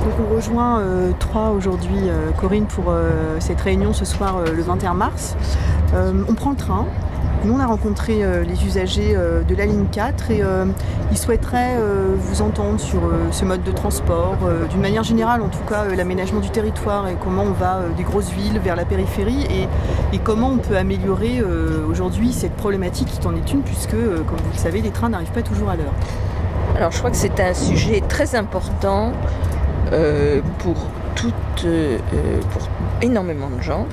Donc on rejoint Troyes aujourd'hui, Corinne, pour cette réunion ce soir, le 21 mars. On prend le train. Nous, on a rencontré les usagers de la ligne 4 et ils souhaiteraient vous entendre sur ce mode de transport, d'une manière générale en tout cas, l'aménagement du territoire et comment on va des grosses villes vers la périphérie et comment on peut améliorer aujourd'hui cette problématique qui en est une puisque, comme vous le savez, les trains n'arrivent pas toujours à l'heure. Alors je crois que c'est un sujet très important pour énormément de gens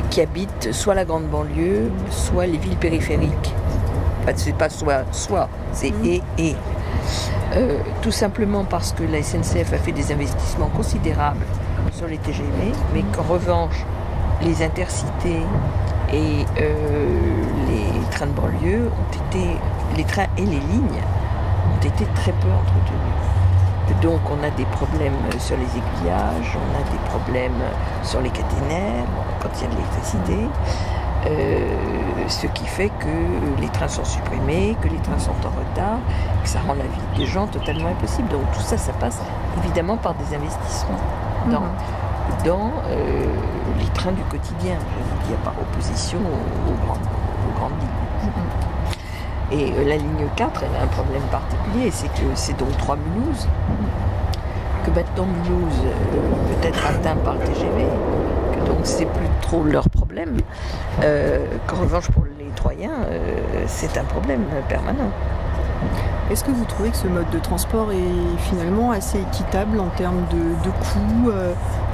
qui habitent soit la grande banlieue, soit les villes périphériques. Enfin, c'est pas soit, c'est et. Tout simplement parce que la SNCF a fait des investissements considérables sur les TGV, mais qu'en revanche, les intercités et les trains de banlieue les trains et les lignes ont été très peu entretenus. Donc on a des problèmes sur les aiguillages, on a des problèmes sur les caténaires quand il y a de l'électricité, ce qui fait que les trains sont supprimés, que les trains sont en retard, que ça rend la vie des gens totalement impossible. Donc tout ça, ça passe évidemment par des investissements dans les trains du quotidien, je veux dire, par opposition aux grandes lignes. Et la ligne 4, elle a un problème particulier, c'est que c'est donc Troyes-Mulhouse, que maintenant Mulhouse peut être atteint par le TGV, que donc c'est plus trop leur problème, qu'en revanche pour les Troyens, c'est un problème permanent. Est-ce que vous trouvez que ce mode de transport est finalement assez équitable en termes de coûts,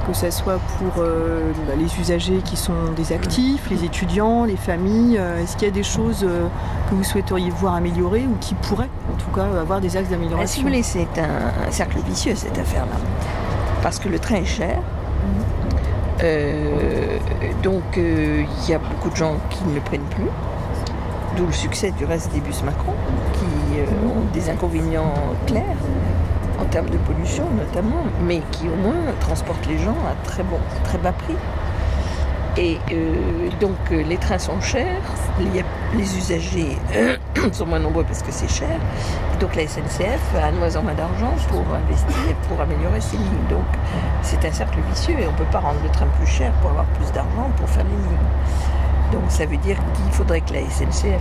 que ce soit pour les usagers qui sont des actifs, les étudiants, les familles? Est-ce qu'il y a des choses que vous souhaiteriez voir améliorer ou qui pourraient en tout cas avoir des axes d'amélioration? Si vous voulez, c'est un cercle vicieux cette affaire-là, parce que le train est cher. Donc il y a beaucoup de gens qui ne le prennent plus. D'où le succès du reste des bus Macron, qui ont des inconvénients clairs, en termes de pollution notamment, mais qui au moins transportent les gens à très bas prix. Et donc les trains sont chers, les usagers sont moins nombreux parce que c'est cher. Et donc la SNCF a de moins en moins d'argent pour investir, pour améliorer ses lignes. Donc c'est un cercle vicieux et on ne peut pas rendre le train plus cher pour avoir plus d'argent pour faire les lignes. Donc ça veut dire qu'il faudrait que la SNCF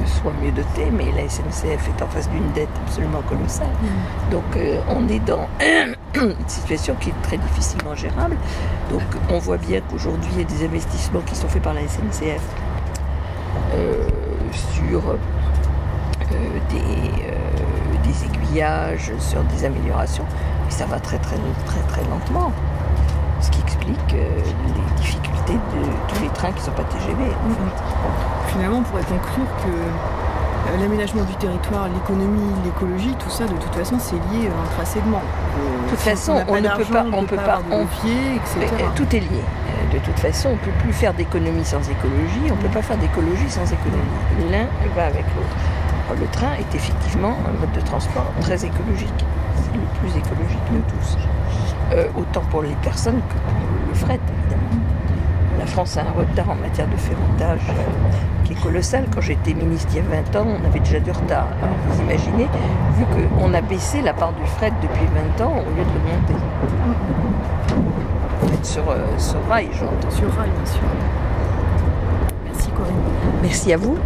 soit mieux dotée, mais la SNCF est en face d'une dette absolument colossale. Donc on est dans une situation qui est très difficilement gérable. Donc on voit bien qu'aujourd'hui il y a des investissements qui sont faits par la SNCF sur des aiguillages, sur des améliorations, mais ça va très lentement. Ce qui explique les difficultés de tous les trains qui ne sont pas TGV. Finalement, on pourrait conclure que l'aménagement du territoire, l'économie, l'écologie, tout ça, de toute façon, c'est lié intrinsèquement. De toute façon, on ne peut pas levier, etc. Tout est lié. De toute façon, on ne peut plus faire d'économie sans écologie, on ne peut pas faire d'écologie sans économie. L'un va avec l'autre. Le train est effectivement un mode de transport très écologique. C'est le plus écologique de tous. Autant pour les personnes que pour le fret, évidemment. La France a un retard en matière de ferroutage qui est colossal. Quand j'étais ministre il y a 20 ans, on avait déjà du retard. Alors vous imaginez, vu qu'on a baissé la part du fret depuis 20 ans au lieu de l'augmenter. En fait, sur rail, j'entends. Sur rail, bien sûr. Merci Corinne. Merci à vous.